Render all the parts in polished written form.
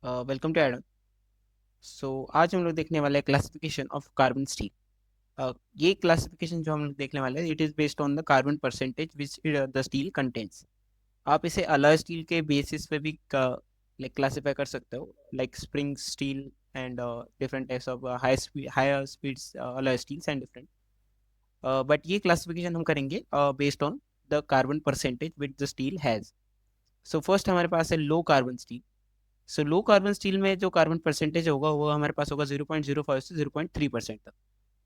Welcome to Adam. सो आज हम लोग देखने वाले हैं क्लासिफिकेशन ऑफ कार्बन स्टील। ये क्लासिफिकेशन जो हम लोग देखने वाले हैं it is based on the carbon percentage which the steel contents. आप इसे अलॉय स्टील के बेसिस पे भी लाइक क्लासीफाई कर सकते हो, like spring steel and different types of higher speeds alloy steels and different. But ये क्लासिफिकेशन हम करेंगे based on the carbon percentage which the steel has. So first हमारे पास है low carbon steel. So low carbon steel में जो carbon percentage होगा वो हमारे पास होगा 0.05 से 0.3% तक।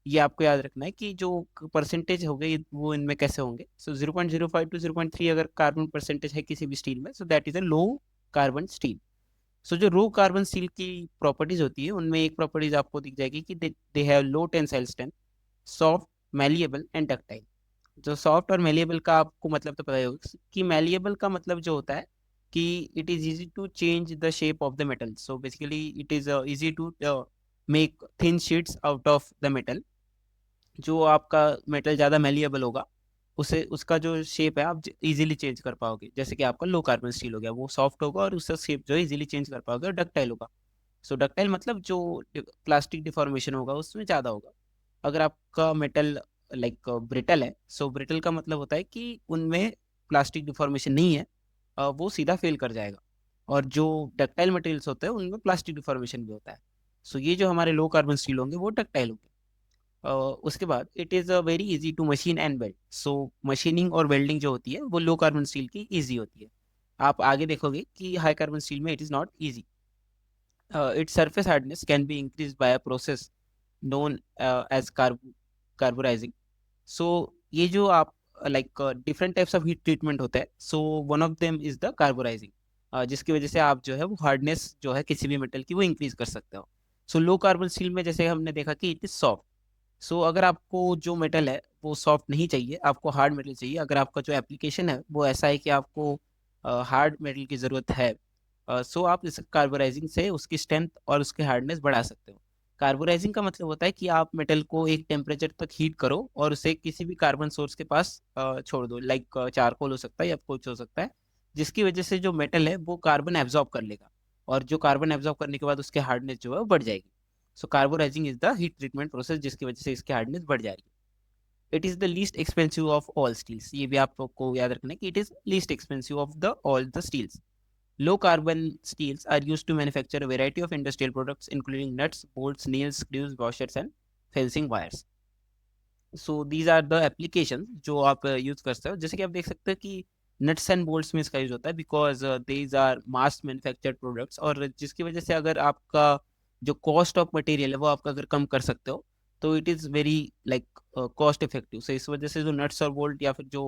ये आपको याद रखना है कि जो परसेंटेज हो गए वो इनमें कैसे होंगे। सो 0.05 टू 0.3 अगर कार्बन परसेंटेज है किसी भी स्टील में, so that is a low carbon steel. So जो लो कार्बन स्टील की प्रॉपर्टीज होती है उनमें एक प्रॉपर्टीज आपको दिख जाएगी कि they have low tensile strength, soft, malleable and ductile. जो सॉफ्ट और मेलिएबल का आपको मतलब तो पता ही होगा कि मेलिएबल का मतलब जो होता है कि it is easy to change the shape of the metal. So basically it is easy to make thin sheets out of the metal. जो आपका मेटल ज़्यादा मेलिएबल होगा उसे उसका जो शेप है आप इजीली चेंज कर पाओगे। जैसे कि आपका लो कार्बन स्टील हो गया, वो सॉफ्ट होगा और उसका शेप जो है इजीली चेंज कर पाओगे, और डक्टाइल होगा। सो डक्टाइल मतलब जो प्लास्टिक डिफॉर्मेशन होगा उसमें ज़्यादा होगा। अगर आपका मेटल लाइक ब्रिटल है, सो ब्रिटल का मतलब होता है कि उनमें प्लास्टिक डिफॉर्मेशन नहीं है, वो सीधा फेल कर जाएगा। और जो डक्टाइल मटेरियल्स होते हैं उनमें प्लास्टिक डिफॉर्मेशन भी होता है। सो ये जो हमारे लो कार्बन स्टील होंगे वो डक्टाइल होंगे। उसके बाद it is very easy to machine and weld. So machining और वेल्डिंग जो होती है वो लो कार्बन स्टील की इजी होती है। आप आगे देखोगे कि हाई कार्बन स्टील में it is not easy. It's surface hardness can be increase by a process known as carburizing. So ये जो आप like different types of heat treatment होता है, so one of them is the carburising, जिसकी वजह से आप जो है वो हार्डनेस जो है किसी भी मेटल की वो इंक्रीज कर सकते हो। सो लो कार्बन स्टील में जैसे हमने देखा कि इट इज सॉफ्ट। सो अगर आपको जो मेटल है वो सॉफ्ट नहीं चाहिए, आपको हार्ड मेटल चाहिए, अगर आपका जो एप्लीकेशन है वो ऐसा है कि आपको हार्ड मेटल की ज़रूरत है, सो आप इस कार्बोराइजिंग से उसकी स्ट्रेंथ और उसकी हार्डनेस बढ़ा सकते हो। कार्बोराइजिंग का मतलब होता है कि आप मेटल को एक टेम्परेचर तक हीट करो और उसे किसी भी कार्बन सोर्स के पास छोड़ दो, लाइक चारकोल हो सकता है या कुछ हो सकता है, जिसकी वजह से जो मेटल है वो कार्बन एब्जॉर्ब कर लेगा, और जो कार्बन एब्जॉर्ब करने के बाद उसकी हार्डनेस जो है वो बढ़ जाएगी। So carburizing is the heat treatment process जिसकी वजह से इसकी हार्डनेस बढ़ जाएगी। It is the least expensive of all steels. ये भी आपको याद रखना है कि it is least expensive of the all the steels. Low carbon steels are used to manufacture a variety of industrial products including nuts, bolts, nails, screws, washers and fencing wires. So these are the applications जो आप use कर सकते हो। जैसे कि आप देख सकते हो कि नट्स एंड बोल्ट्स में इसका यूज होता है because these are mass manufactured products, और जिसकी वजह से अगर आपका जो कॉस्ट ऑफ मटेरियल है वो आपका अगर कम कर सकते हो तो it is very like cost effective. So इस वजह से जो नट्स और बोल्ट या फिर जो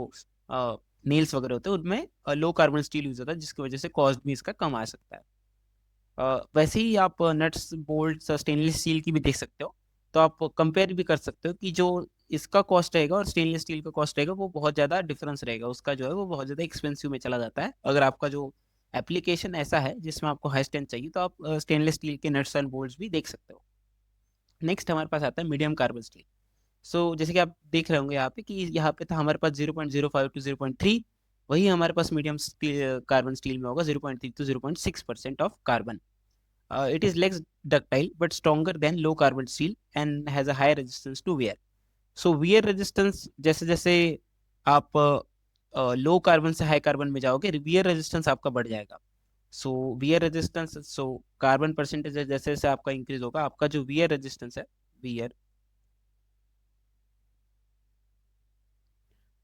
नेल्स वगैरह होते हैं उनमें लो कार्बन स्टील यूज होता है, जिसकी वजह से कॉस्ट भी इसका कम आ सकता है। वैसे ही आप नट्स बोल्ट स्टेनलेस स्टील की भी देख सकते हो, तो आप कंपेयर भी कर सकते हो कि जो इसका कॉस्ट रहेगा और स्टेनलेस स्टील का कॉस्ट रहेगा वो बहुत ज़्यादा डिफरेंस रहेगा, उसका जो है वो बहुत ज़्यादा एक्सपेंसिव में चला जाता है। अगर आपका जो एप्लीकेशन ऐसा है जिसमें आपको हाई स्ट्रेंथ चाहिए तो आप स्टेनलेस स्टील के नट्स एंड बोल्ट्स भी देख सकते हो। नेक्स्ट हमारे पास आता है मीडियम कार्बन स्टील। सो जैसे कि आप देख रहे होंगे यहाँ पे कि यहाँ पे था हमारे पास 0.05 टू 0.3, वही हमारे पास मीडियम कार्बन स्टील में होगा 0.3 to 0.6% of carbon. It is less ductile but stronger than low carbon steel and has a higher resistance to wear. So wear resistance जैसे जैसे आप लो कार्बन से हाई कार्बन में जाओगे वियर रेजिस्टेंस आपका बढ़ जाएगा। So wear resistance, so carbon percentage जैसे जैसे आपका इंक्रीज होगा आपका जो वियर रेजिस्टेंस है, वियर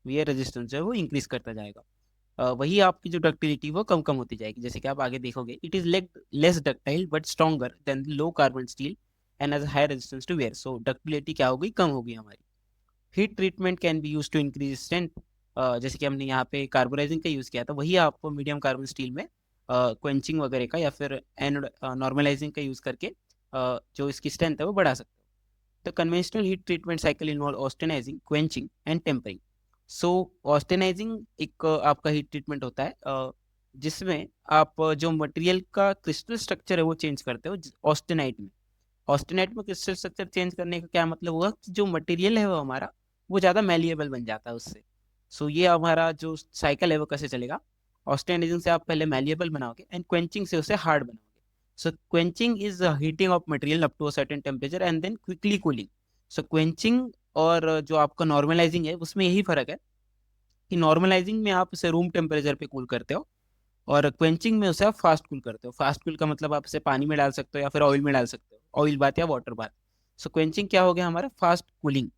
वियर रेजिस्टेंस जो है वो इंक्रीज करता जाएगा। वही आपकी जो डक्टिलिटी वो कम कम होती जाएगी। जैसे कि आप आगे देखोगे it is less ductile but stronger than low carbon steel and has high resistance to wear. So ductility क्या हो गई, कम होगी हमारी। Heat treatment can be use to increase strength. जैसे कि हमने यहाँ पे कार्बोराइजिंग का यूज किया था, वही आपको मीडियम कार्बन स्टील में क्वेंचिंग वगैरह का या फिर एनोड नॉर्मलाइजिंग का यूज करके जो इसकी स्ट्रेंथ है वो बढ़ा सकते हो। The conventional heat treatment cycle involve austenitizing, quenching and tempering. So austenitizing एक आपका हीट ट्रीटमेंट होता है जिसमें आप जो मटेरियल का क्रिस्टल स्ट्रक्चर है वो चेंज करते हो ऑस्टेनाइट में। ऑस्टेनाइट में क्रिस्टल स्ट्रक्चर चेंज करने का क्या मतलब हुआ कि जो मटेरियल है वो हमारा वो ज़्यादा मैलिएबल बन जाता है उससे। सो ये हमारा जो साइकिल है वो कैसे चलेगा, ऑस्टेनाइजिंग से आप पहले मैलिएबल बनाओगे एंड क्वेंचिंग से उसे हार्ड बनाओगे। So quenching is heating of material up to a certain temperature and then quickly cooling. So quenching और जो आपका नॉर्मलाइजिंग है उसमें यही फर्क है कि नॉर्मलाइजिंग में आप उसे रूम टेम्परेचर पे कूल करते हो और क्वेंचिंग में उसे आप फास्ट कूल करते हो। फास्ट कूल का मतलब आप उसे पानी में डाल सकते हो या फिर ऑयल में डाल सकते हो, ऑयल बाथ या वाटर बाथ। सो क्वेंचिंग क्या हो गया हमारा, fast cooling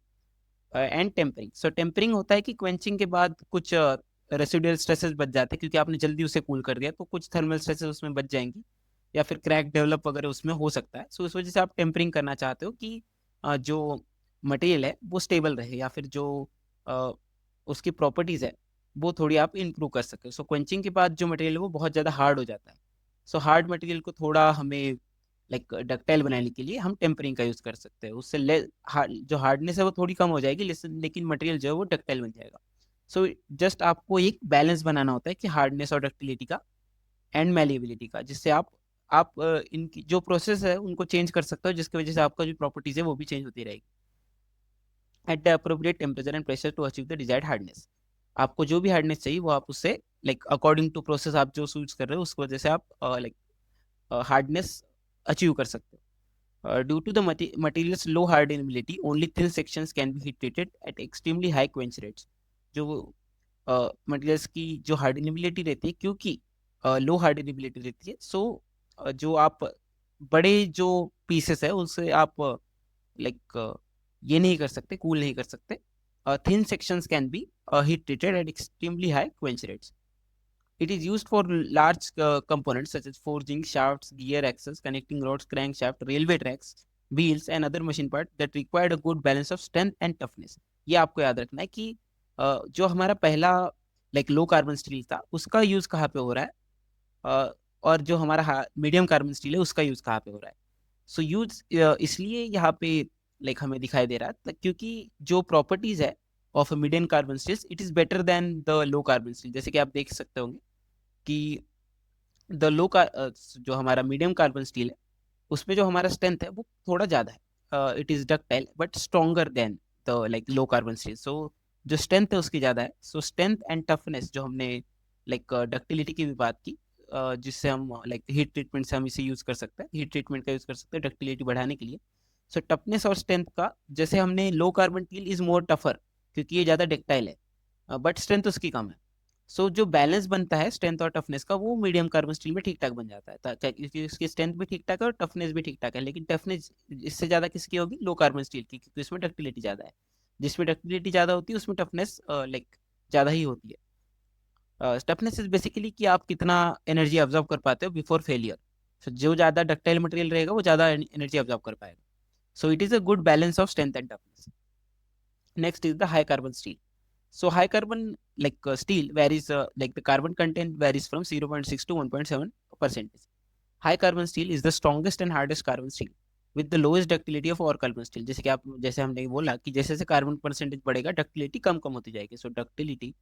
and tempering. So tempering होता है कि क्वेंचिंग के बाद कुछ रेसिडुअल स्ट्रेसेस बच जाते हैं क्योंकि आपने जल्दी उसे कूल कर दिया, तो कुछ थर्मल स्ट्रेसेस उसमें बच जाएंगी या फिर क्रैक डेवलप वगैरह उसमें हो सकता है। सो इस वजह से आप टेम्परिंग करना चाहते हो कि जो मटेरियल है वो स्टेबल रहे या फिर जो अ, उसकी प्रॉपर्टीज है वो थोड़ी आप इम्प्रूव कर सके। सो क्वेंचिंग के बाद जो मटेरियल है वो बहुत ज़्यादा हार्ड हो जाता है। सो हार्ड मटेरियल को थोड़ा हमें लाइक डक्टाइल बनाने के लिए हम टेम्परिंग का यूज़ कर सकते हैं। उससे जो हार्डनेस है वो थोड़ी कम हो जाएगी, लेकिन मटेरियल जो है वो डक्टाइल बन जाएगा। सो जस्ट आपको एक बैलेंस बनाना होता है कि हार्डनेस और डक्टिलिटी का एंड मैलिएबिलिटी का, जिससे आप इनकी जो प्रोसेस है उनको चेंज कर सकते हो, जिसकी वजह से आपका जो प्रॉपर्टीज है वो भी चेंज होती रहेगी at the appropriate temperature and pressure to achieve the desired hardness. आपको जो भी हार्डनेस चाहिए वो आप उससे लाइक अकॉर्डिंग टू प्रोसेस आप जो यूज कर रहे हो उसकी वजह से आप लाइक हार्डनेस अचीव कर सकते हो। Due to the material's low hardenability, only thin sections can be heat treated at extremely high quench rates. जो मटेरियल्स की जो हार्डनेबिलिटी रहती है, क्योंकि लो हार्डनेबिलिटी रहती है, सो जो आप बड़े जो पीसेस है उससे आप लाइक ये नहीं कर सकते, कूल नहीं कर सकते। Thin sections can be heat treated at extremely high quench rates. It is used for large components such as forging, shafts, gear axles, connecting rods, crankshaft, railway tracks, wheels, and other machine parts that required a good balance of strength and toughness. ये आपको याद रखना है कि जो हमारा पहला like low carbon steel था उसका यूज कहाँ पे हो रहा है, और जो हमारा मीडियम कार्बन स्टील है उसका यूज कहाँ पे हो रहा है। सो यूज इसलिए यहाँ पे लाइक हमें दिखाई दे रहा है क्योंकि जो प्रॉपर्टीज है of medium carbon still it is better than the low carbon steel. जैसे कि आप देख सकते होंगे कि द लो का जो हमारा मीडियम कार्बन स्टील है उसमें जो हमारा स्ट्रेंथ है वो थोड़ा ज़्यादा है। It is ductile but stronger than the like low carbon steel. So जो स्ट्रेंथ है उसकी ज़्यादा है। सो स्ट्रेंथ एंड टफनेस जो हमने लाइक डक्टिलिटी की भी बात की, जिससे हम लाइक हीट ट्रीटमेंट से हम इसे यूज़ कर सकते हैं, हीट ट्रीटमेंट का यूज़ कर सकते हैं डक्टिलिटी बढ़ाने के लिए। सो टफनेस और स्ट्रेंथ का, जैसे हमने लो carbon steel is more tougher क्योंकि ये ज़्यादा डक्टाइल है बट स्ट्रेंथ उसकी कम है। सो जो बैलेंस बनता है स्ट्रेंथ और टफनेस का वो मीडियम कार्बन स्टील में ठीक ठाक बन जाता है, क्योंकि उसकी स्ट्रेंथ भी ठीक ठाक है और टफनेस भी ठीक ठाक है। लेकिन टफनेस इससे ज्यादा किसकी होगी, लो कार्बन स्टील की, क्योंकि इसमें डक्टिलिटी ज्यादा है। जिसमें डक्टिलिटी ज्यादा होती है उसमें टफनेस लाइक ज्यादा ही होती है। टफनेस इज बेसिकली कि आप कितना एनर्जी ऑब्जर्व कर पाते हो बिफोर फेलियर। जो ज्यादा डक्टाइल मटेरियल रहेगा वो ज्यादा एनर्जी ऑब्जर्व कर पाएगा। So it is a good balance of strength and toughness. Next is the high carbon steel. So high carbon steel varies, like the carbon content varies from 0.6 to 1.7 percentage. High carbon steel is the strongest and hardest carbon steel with the lowest ductility of all carbon steel. जैसे हमने बोला कि जैसे जैसे carbon percentage बढ़ेगा ductility कम कम होती जाएगी। So ductility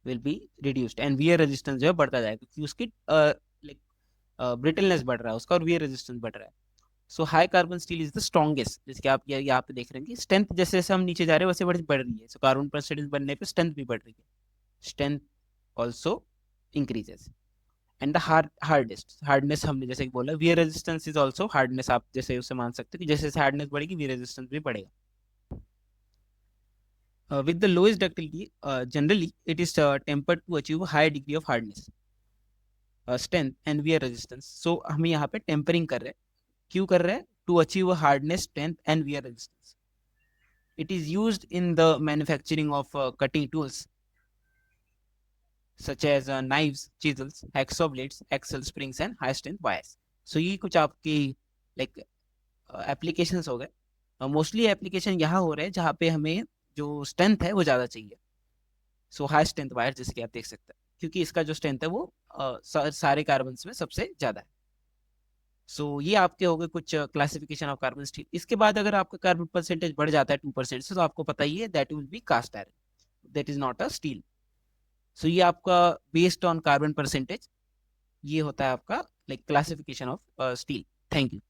will be reduced and wear resistance जो है बढ़ता जाएगा क्योंकि उसकी लाइक ब्रिटलनेस बढ़ रहा है उसका और वियर रेजिस्टेंस बढ़ रहा है। So high carbon steel is the strongest, जैसे कि आप यहाँ पे देख रहे हैं कि स्ट्रेंथ जैसे जैसे हम नीचे जा रहे हैं वैसे बढ़ रही है। सो कार्बन परसेंटेज बनने पे स्ट्रेंथ भी बढ़ रही है, strength also increases. And the hardest hardness हमने जैसे कि बोला, wear resistance is also hardness. आप जैसे उसे मान सकते हो कि जैसे जैसे हार्डनेस बढ़ेगी वियर रेजिस्टेंस भी बढ़ेगा। With the lowest ductility generally it is tempered to achieve high degree of hardness, strength and wear resistance. So हम यहाँ पे टेम्परिंग कर रहे हैं, क्यों कर रहे हैं, to achieve hardness, strength and wear resistance. It is used in the manufacturing of cutting tools such as knives, chisels, hacksaw blades, axle springs and high strength wires. So ये कुछ आपकी like applications हो गए। Mostly application यहाँ हो रहे हैं जहाँ पे हमें जो स्ट्रेंथ है वो ज़्यादा चाहिए। सो हाई स्ट्रेंथ वायर, जैसे कि आप देख सकते हैं, क्योंकि इसका जो स्ट्रेंथ है वो सारे कार्बन में सबसे ज़्यादा है। सो ये आपके हो गए कुछ क्लासिफिकेशन ऑफ कार्बन स्टील। इसके बाद अगर आपका कार्बन परसेंटेज बढ़ जाता है 2% से, तो आपको पता ही है that will be cast iron, that is not a steel. So ये आपका बेस्ड ऑन कार्बन परसेंटेज ये होता है आपका like classification of steel. Thank you.